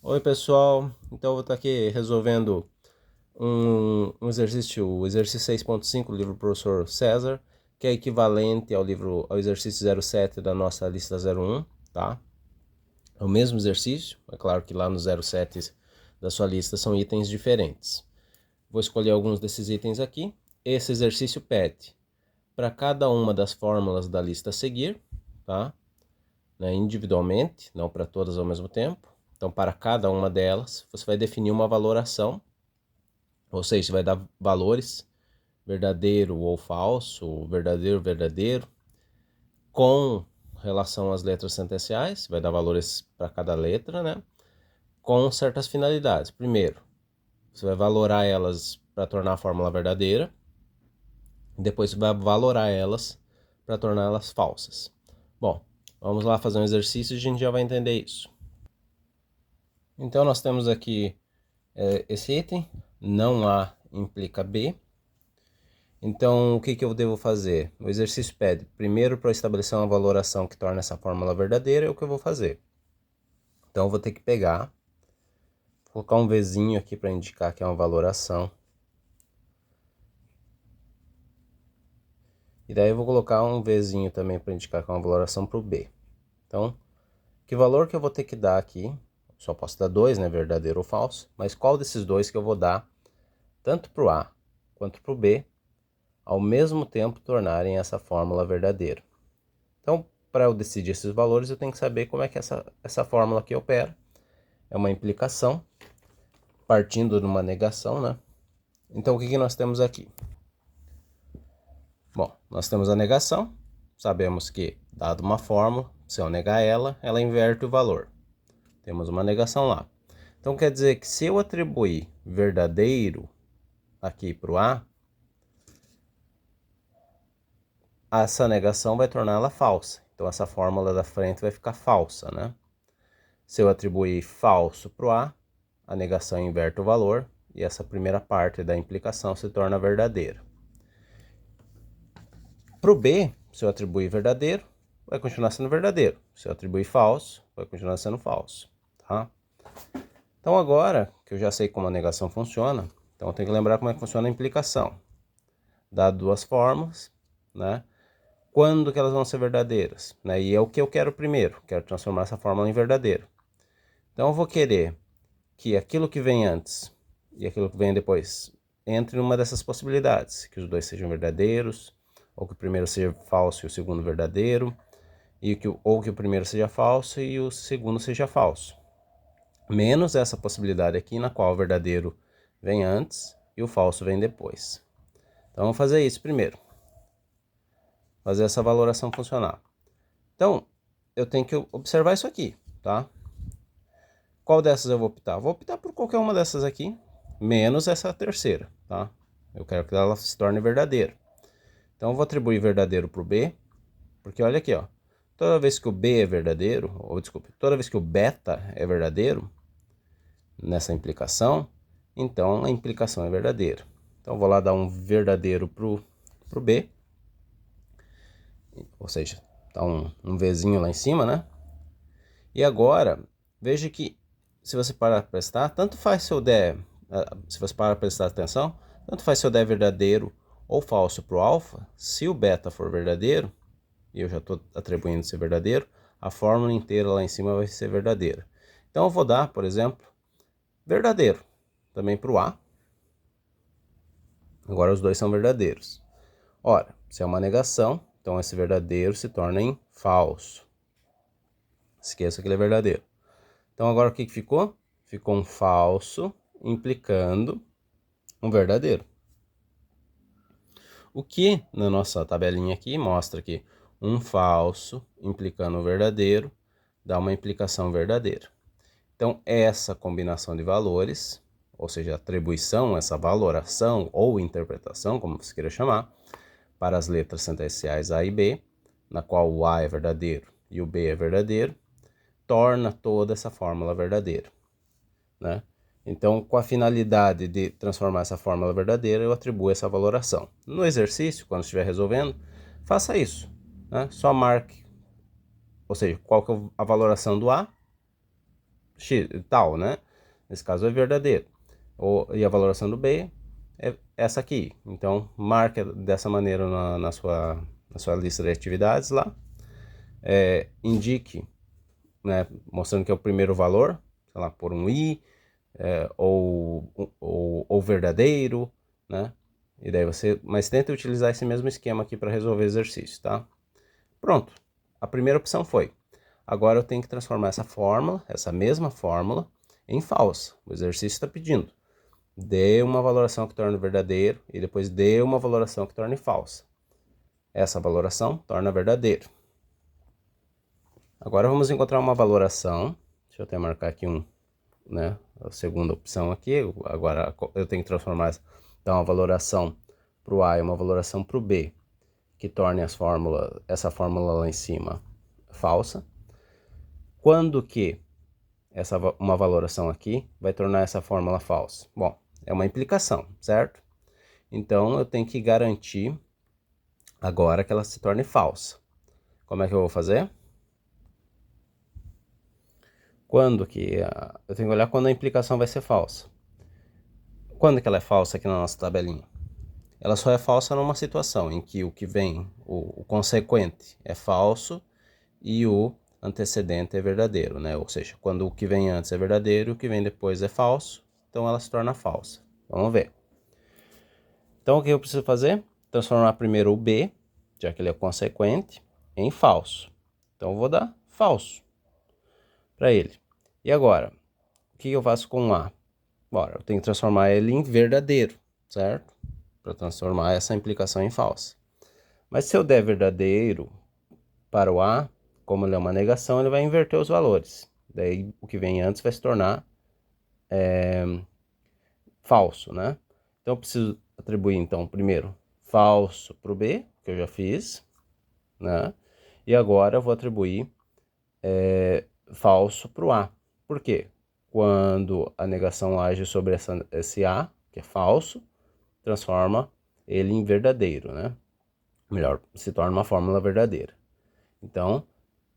Oi pessoal, então eu vou estar aqui resolvendo um exercício, o exercício 6.5 do livro do professor César, que é equivalente ao exercício 07 da nossa lista 01, tá? É o mesmo exercício, é claro que lá no 07 da sua lista são itens diferentes. Vou escolher alguns desses itens aqui. Esse exercício pede para cada uma das fórmulas da lista a seguir, tá? Individualmente, não para todas ao mesmo tempo. Então, para cada uma delas, você vai definir uma valoração, ou seja, você vai dar valores, verdadeiro ou falso, verdadeiro, verdadeiro, com relação às letras sentenciais, vai dar valores para cada letra, né? Com certas finalidades. Primeiro, você vai valorar elas para tornar a fórmula verdadeira, depois você vai valorar elas para torná-las falsas. Bom, vamos lá fazer um exercício e a gente já vai entender isso. Então, nós temos aqui esse item, não A implica B. Então, o que eu devo fazer? O exercício pede, primeiro, para estabelecer uma valoração que torne essa fórmula verdadeira, é o que eu vou fazer. Então, eu vou ter que pegar, colocar um Vzinho aqui para indicar que é uma valoração. E daí eu vou colocar um Vzinho também para indicar que é uma valoração para o B. Então, que valor que eu vou ter que dar aqui? Só posso dar dois, né? Verdadeiro ou falso. Mas qual desses dois que eu vou dar, tanto para o A quanto para o B, ao mesmo tempo tornarem essa fórmula verdadeira? Então, para eu decidir esses valores, eu tenho que saber como é que essa fórmula aqui opera. É uma implicação, partindo de uma negação, né? Então, o que nós temos aqui? Bom, nós temos a negação. Sabemos que, dado uma fórmula, se eu negar ela, ela inverte o valor. Temos uma negação lá. Então, quer dizer que se eu atribuir verdadeiro aqui para o A, essa negação vai torná-la falsa. Então, essa fórmula da frente vai ficar falsa, né? Se eu atribuir falso para o a negação inverte o valor e essa primeira parte da implicação se torna verdadeira. Para o B, se eu atribuir verdadeiro, vai continuar sendo verdadeiro. Se eu atribuir falso, vai continuar sendo falso. Tá? Então agora que eu já sei como a negação funciona, então eu tenho que lembrar como é que funciona a implicação. Dado duas fórmulas, né? Quando que elas vão ser verdadeiras? Né? E é o que eu quero primeiro, quero transformar essa fórmula em verdadeiro. Então eu vou querer que aquilo que vem antes e aquilo que vem depois entre numa dessas possibilidades, que os dois sejam verdadeiros, ou que o primeiro seja falso e o segundo verdadeiro, ou que o primeiro seja falso e o segundo seja falso. Menos essa possibilidade aqui, na qual o verdadeiro vem antes e o falso vem depois. Então vamos fazer isso primeiro. Fazer essa valoração funcionar. Então, eu tenho que observar isso aqui, tá? Qual dessas eu vou optar? Vou optar por qualquer uma dessas aqui, menos essa terceira, tá? Eu quero que ela se torne verdadeira. Então eu vou atribuir verdadeiro para o B, porque olha aqui, ó. Toda vez que o B é verdadeiro, ou desculpe, toda vez que o beta é verdadeiro, nessa implicação, então a implicação é verdadeira. Então eu vou lá dar um verdadeiro pro B, ou seja, tá um Vzinho lá em cima, né? E agora, veja que se você parar para prestar, tanto faz se eu der, se você parar para prestar atenção, tanto faz se eu der verdadeiro ou falso para o alfa, se o beta for verdadeiro, e eu já estou atribuindo ser verdadeiro, a fórmula inteira lá em cima vai ser verdadeira. Então eu vou dar, por exemplo, verdadeiro também para o A. Agora os dois são verdadeiros. Ora, se é uma negação, então esse verdadeiro se torna em falso. Esqueça que ele é verdadeiro. Então agora o que ficou? Ficou um falso implicando um verdadeiro. O que na nossa tabelinha aqui mostra que um falso implicando um verdadeiro dá uma implicação verdadeira. Então essa combinação de valores, ou seja, atribuição, essa valoração ou interpretação, como você queira chamar, para as letras sentenciais A e B, na qual o A é verdadeiro e o B é verdadeiro, torna toda essa fórmula verdadeira, né? Então, com a finalidade de transformar essa fórmula verdadeira, eu atribuo essa valoração. No exercício, quando estiver resolvendo, faça isso, né? Só marque, ou seja, qual que é a valoração do A, X, tal, né? Nesse caso é verdadeiro. E a valoração do B é essa aqui. Então, marque dessa maneira na sua lista de atividades lá. Indique, né, mostrando que é o primeiro valor, sei lá, por um I, ou verdadeiro, né? E daí mas tenta utilizar esse mesmo esquema aqui para resolver exercício, tá? Pronto. A primeira opção foi. Agora eu tenho que transformar essa fórmula, essa mesma fórmula, em falsa. O exercício está pedindo. Dê uma valoração que torne verdadeiro e depois dê uma valoração que torne falsa. Essa valoração torna verdadeiro. Agora vamos encontrar uma valoração. Deixa eu até marcar aqui né, a segunda opção aqui. Agora eu tenho que transformar, então, uma valoração para o A e uma valoração para o B, que torne essa fórmula lá em cima falsa. Quando que uma valoração aqui vai tornar essa fórmula falsa? Bom, é uma implicação, certo? Então eu tenho que garantir agora que ela se torne falsa. Como é que eu vou fazer? Eu tenho que olhar quando a implicação vai ser falsa. Quando que ela é falsa aqui na nossa tabelinha? Ela só é falsa numa situação em que o que vem, o consequente é falso e o antecedente é verdadeiro, né? Ou seja, quando o que vem antes é verdadeiro e o que vem depois é falso, então ela se torna falsa. Vamos ver. Então o que eu preciso fazer? Transformar primeiro o B, já que ele é consequente, em falso. Então eu vou dar falso para ele. E agora, o que eu faço com o A? Bora, eu tenho que transformar ele em verdadeiro, certo? Para transformar essa implicação em falsa. Mas se eu der verdadeiro para o A, como ele é uma negação, ele vai inverter os valores. Daí o que vem antes vai se tornar falso, né? Então eu preciso atribuir, então, primeiro falso para o B, que eu já fiz, né? E agora eu vou atribuir falso para o A. Por quê? Quando a negação age sobre esse A, que é falso, transforma ele em verdadeiro, né? Melhor, se torna uma fórmula verdadeira. Então,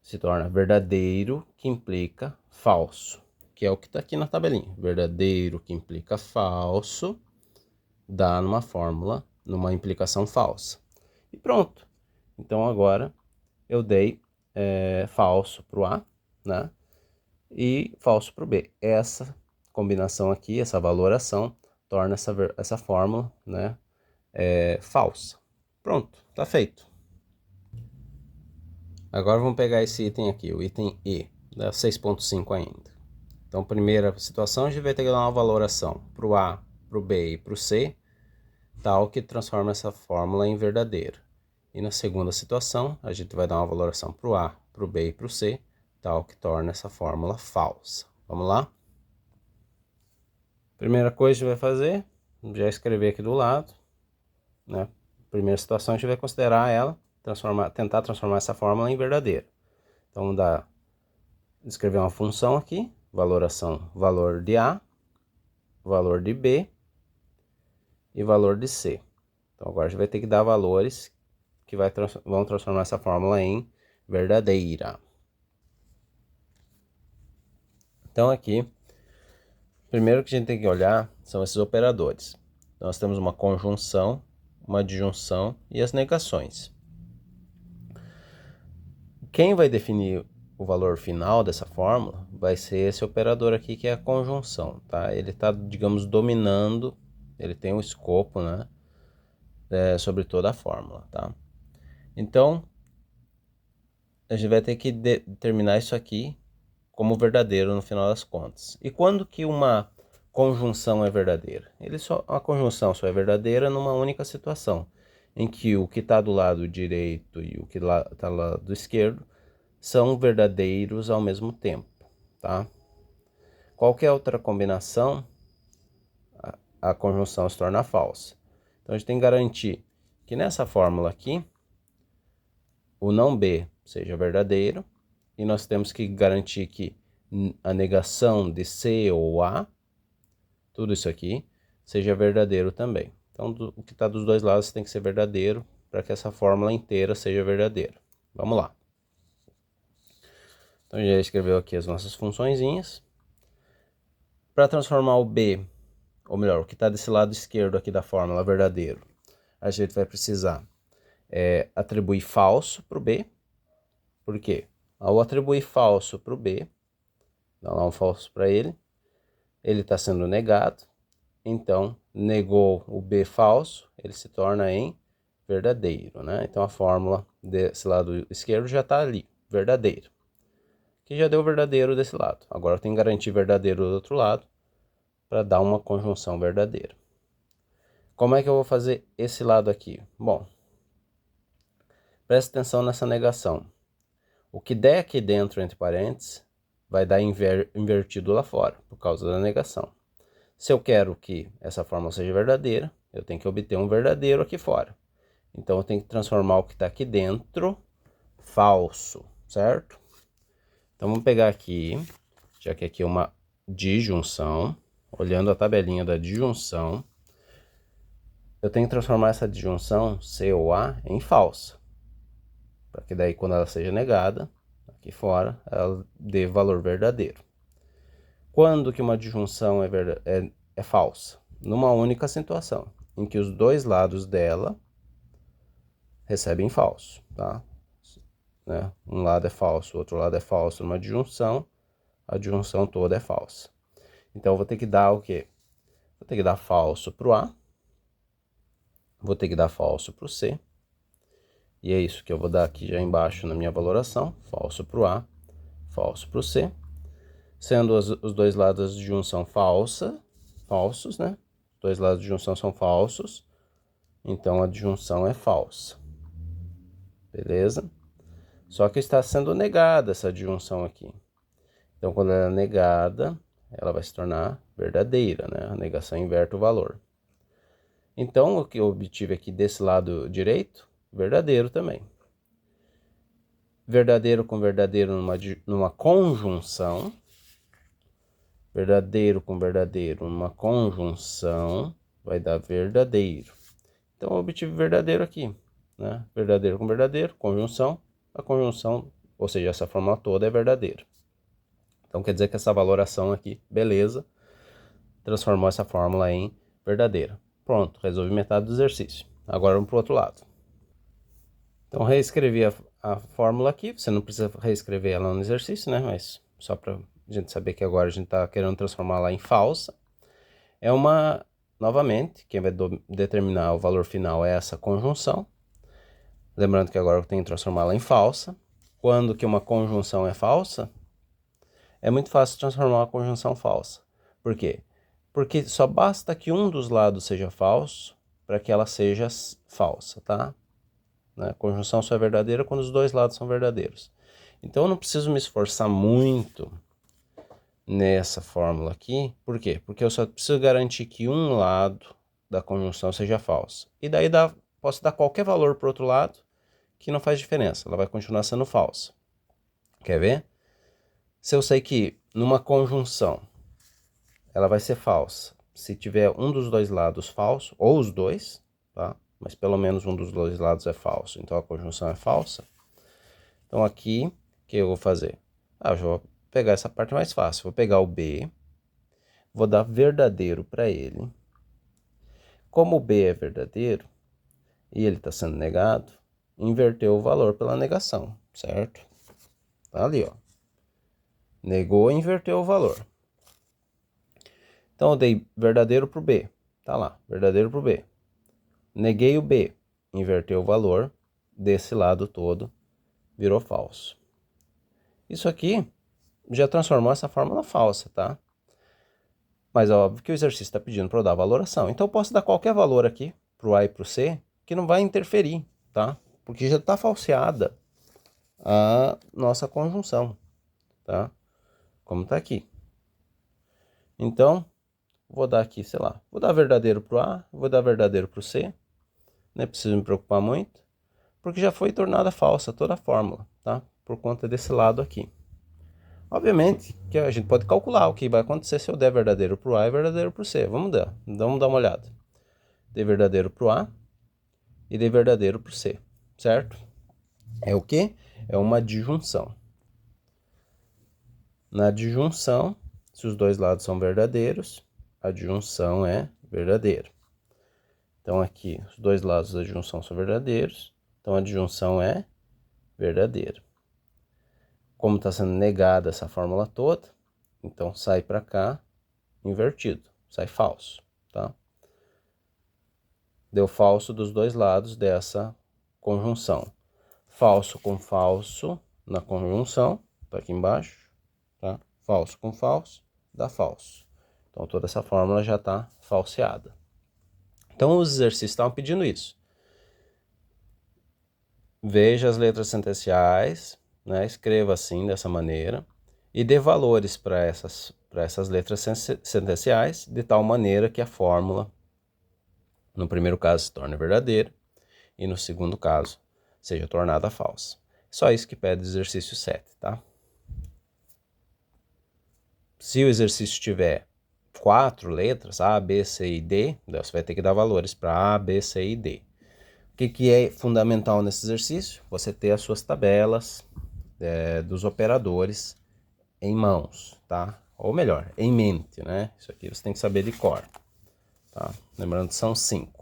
se torna verdadeiro que implica falso, que é o que está aqui na tabelinha. Verdadeiro que implica falso dá numa fórmula, numa implicação falsa. E pronto. Então agora eu dei falso para o A, né? E falso para o B. Essa combinação aqui, essa valoração, torna essa fórmula, né, falsa. Pronto, tá feito. Agora vamos pegar esse item aqui, o item E, da 6.5 ainda. Então, primeira situação, a gente vai ter que dar uma valoração para o A, para o B e para o C, tal que transforma essa fórmula em verdadeira. E na segunda situação, a gente vai dar uma valoração para o A, para o B e para o C, tal que torna essa fórmula falsa. Vamos lá? Primeira coisa que a gente vai fazer, já escrever aqui do lado, né? Primeira situação, a gente vai considerar ela, tentar transformar essa fórmula em verdadeira. Então, vamos escrever uma função aqui, valoração, valor de A, valor de B e valor de C. Então, agora a gente vai ter que dar valores que vão transformar essa fórmula em verdadeira. Então, aqui, primeiro que a gente tem que olhar são esses operadores. Nós temos uma conjunção, uma adjunção e as negações. Quem vai definir o valor final dessa fórmula vai ser esse operador aqui, que é a conjunção, tá? Ele está, digamos, dominando, ele tem um escopo, né, sobre toda a fórmula, tá? Então, a gente vai ter que determinar isso aqui como verdadeiro no final das contas. E quando que uma conjunção é verdadeira? A conjunção só é verdadeira numa única situação, em que o que está do lado direito e o que está do lado esquerdo são verdadeiros ao mesmo tempo, tá? Qualquer outra combinação, a conjunção se torna falsa. Então a gente tem que garantir que nessa fórmula aqui, o não B seja verdadeiro, e nós temos que garantir que a negação de C ou A, tudo isso aqui, seja verdadeiro também. Então o que está dos dois lados tem que ser verdadeiro para que essa fórmula inteira seja verdadeira. Vamos lá. Então já escreveu aqui as nossas funçõezinhas. Para transformar o B, ou melhor, o que está desse lado esquerdo aqui da fórmula, verdadeiro, a gente vai precisar atribuir falso para o B. Por quê? Ao atribuir falso para o B, dá lá um falso para ele está sendo negado, então negou o B falso, ele se torna em verdadeiro, né? Então a fórmula desse lado esquerdo já está ali, verdadeiro. Que já deu verdadeiro desse lado. Agora eu tenho que garantir verdadeiro do outro lado para dar uma conjunção verdadeira. Como é que eu vou fazer esse lado aqui? Bom, presta atenção nessa negação. O que der aqui dentro entre parênteses vai dar invertido lá fora, por causa da negação. Se eu quero que essa fórmula seja verdadeira, eu tenho que obter um verdadeiro aqui fora. Então eu tenho que transformar o que está aqui dentro falso, certo? Então vamos pegar aqui, já que aqui é uma disjunção, olhando a tabelinha da disjunção, eu tenho que transformar essa disjunção C ou A em falsa, para que daí quando ela seja negada, aqui fora, ela dê valor verdadeiro. Quando que uma disjunção é falsa? Numa única situação, em que os dois lados dela recebem falso, tá? Né? Um lado é falso, o outro lado é falso numa disjunção, a disjunção toda é falsa. Então eu vou ter que dar o quê? Vou ter que dar falso para o A, vou ter que dar falso para o C, e é isso que eu vou dar aqui já embaixo na minha valoração, falso para o A, falso para o C. Sendo os dois lados de junção falsos, né? Os dois lados de junção são falsos, então a disjunção é falsa. Beleza? Só que está sendo negada essa disjunção aqui. Então, quando ela é negada, ela vai se tornar verdadeira, né? A negação inverte o valor. Então, o que eu obtive aqui desse lado direito, verdadeiro também. Verdadeiro com verdadeiro numa conjunção. Verdadeiro com verdadeiro numa conjunção vai dar verdadeiro. Então, eu obtive verdadeiro aqui, né? Verdadeiro com verdadeiro, conjunção. A conjunção, ou seja, essa fórmula toda é verdadeira. Então, quer dizer que essa valoração aqui, beleza, transformou essa fórmula em verdadeira. Pronto, resolvi metade do exercício. Agora vamos para o outro lado. Então, reescrevi a fórmula aqui. Você não precisa reescrever ela no exercício, né? Mas só para a gente saber que agora a gente está querendo transformar ela em falsa. Novamente, quem vai determinar o valor final é essa conjunção. Lembrando que agora eu tenho que transformá-la em falsa. Quando que uma conjunção é falsa? É muito fácil transformar uma conjunção falsa. Por quê? Porque só basta que um dos lados seja falso para que ela seja falsa, tá? A conjunção só é verdadeira quando os dois lados são verdadeiros. Então eu não preciso me esforçar muito nessa fórmula aqui. Por quê? Porque eu só preciso garantir que um lado da conjunção seja falso. E daí posso dar qualquer valor para o outro lado que não faz diferença. Ela vai continuar sendo falsa. Quer ver? Se eu sei que numa conjunção ela vai ser falsa, se tiver um dos dois lados falso, ou os dois, tá? Mas pelo menos um dos dois lados é falso, então a conjunção é falsa. Então aqui, o que eu vou fazer? Eu já vou pegar essa parte mais fácil. Vou pegar o B, vou dar verdadeiro para ele. Como o B é verdadeiro, e ele está sendo negado, inverteu o valor pela negação, certo? Tá ali, ó. Negou e inverteu o valor. Então eu dei verdadeiro para o B. Tá lá, verdadeiro para o B. Neguei o B, inverteu o valor, desse lado todo virou falso. Isso aqui já transformou essa fórmula falsa, tá? Mas é óbvio que o exercício está pedindo para eu dar valoração. Então eu posso dar qualquer valor aqui, para o A e para o C, que não vai interferir, tá? Porque já está falseada a nossa conjunção, tá? Como está aqui. Então, vou dar aqui, sei lá, vou dar verdadeiro para o A, vou dar verdadeiro para o C. Não preciso me preocupar muito, porque já foi tornada falsa toda a fórmula, tá? Por conta desse lado aqui. Obviamente que a gente pode calcular o que vai acontecer se eu der verdadeiro para o A e verdadeiro para o C. Vamos dar uma olhada. Dei verdadeiro para o A e dei verdadeiro para o C, certo? É o quê? É uma disjunção. Na disjunção, Se os dois lados são verdadeiros, a adjunção é verdadeira. Então aqui, os dois lados da adjunção são verdadeiros, então a adjunção é verdadeira. Como está sendo negada essa fórmula toda, então sai para cá invertido, sai falso, tá? Deu falso dos dois lados dessa conjunção. Falso com falso na conjunção, tá aqui embaixo, tá? Falso com falso dá falso. Então toda essa fórmula já está falseada. Então os exercícios estavam pedindo isso. Veja as letras sentenciais, né? Escreva assim, dessa maneira, e dê valores para essas letras sentenciais, de tal maneira que a fórmula, no primeiro caso, se torne verdadeira, e no segundo caso, seja tornada falsa. Só isso que pede o exercício 7, tá? Se o exercício tiver 4 letras, A, B, C e D, você vai ter que dar valores para A, B, C e D. O que é fundamental nesse exercício? Você ter as suas tabelas dos operadores em mãos, tá? Ou melhor, em mente, né? Isso aqui você tem que saber de cor, tá? Lembrando que são 5.